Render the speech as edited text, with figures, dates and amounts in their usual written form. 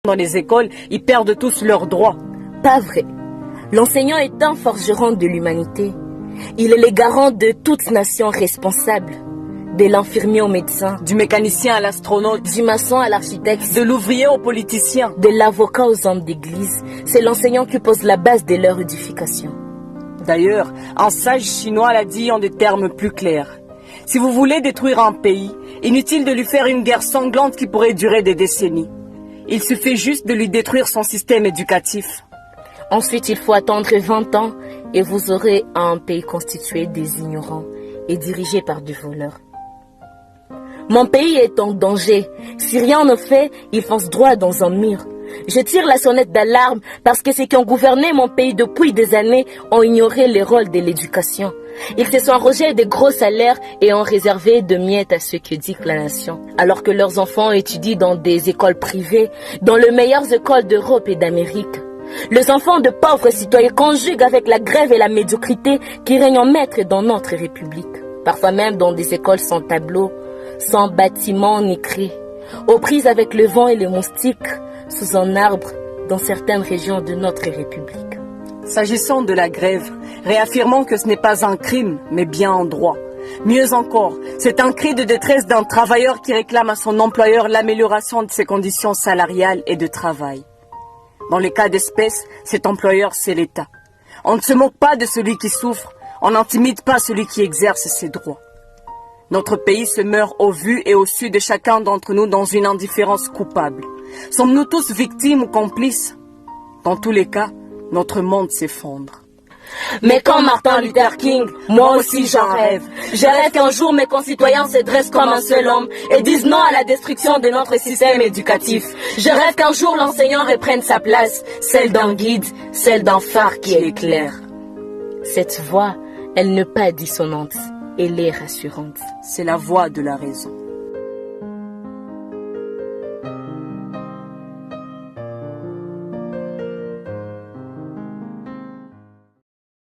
dans les écoles, ils perdent tous leurs droits. Pas vrai. L'enseignant est un forgeron de l'humanité. Il est le garant de toute nation responsable. De l'infirmier au médecin, Du mécanicien à l'astronaute, du maçon à l'architecte, de l'ouvrier au politicien. de l'avocat aux hommes d'église. C'est l'enseignant qui pose la base de leur édification. D'ailleurs, un sage chinois l'a dit en des termes plus clairs. Si vous voulez détruire un pays, inutile de lui faire une guerre sanglante qui pourrait durer des décennies. Il suffit juste de lui détruire son système éducatif. Ensuite, il faut attendre 20 ans et vous aurez un pays constitué des ignorants et dirigé par des voleurs. Mon pays est en danger. Si rien ne fait, il fonce droit dans un mur. Je tire la sonnette d'alarme parce que ceux qui ont gouverné mon pays depuis des années ont ignoré le rôle de l'éducation. Ils se sont arrogés de gros salaires et ont réservé de miettes à ceux qui dictent la nation. Alors que leurs enfants étudient dans des écoles privées, dans les meilleures écoles d'Europe et d'Amérique. Les enfants de pauvres citoyens conjuguent avec la grève et la médiocrité qui règnent en maître dans notre République. Parfois même dans des écoles sans tableau, sans bâtiment ni cris, aux prises avec le vent et les moustiques, sous un arbre dans certaines régions de notre République. S'agissant de la grève, réaffirmons que ce n'est pas un crime, mais bien un droit. Mieux encore, c'est un cri de détresse d'un travailleur qui réclame à son employeur l'amélioration de ses conditions salariales et de travail. Dans les cas d'espèce, cet employeur, c'est l'État. On ne se moque pas de celui qui souffre, on n'intimide pas celui qui exerce ses droits. Notre pays se meurt au vu et au su de chacun d'entre nous dans une indifférence coupable. Sommes-nous tous victimes ou complices? Dans tous les cas, notre monde s'effondre. Mais comme Martin Luther King, moi aussi j'en rêve. Je rêve qu'un jour mes concitoyens se dressent comme un seul homme et disent non à la destruction de notre système éducatif. Je rêve qu'un jour l'enseignant reprenne sa place, celle d'un guide, celle d'un phare qui éclaire. Cette voix, elle n'est pas dissonante, elle est rassurante. C'est la voie de la raison.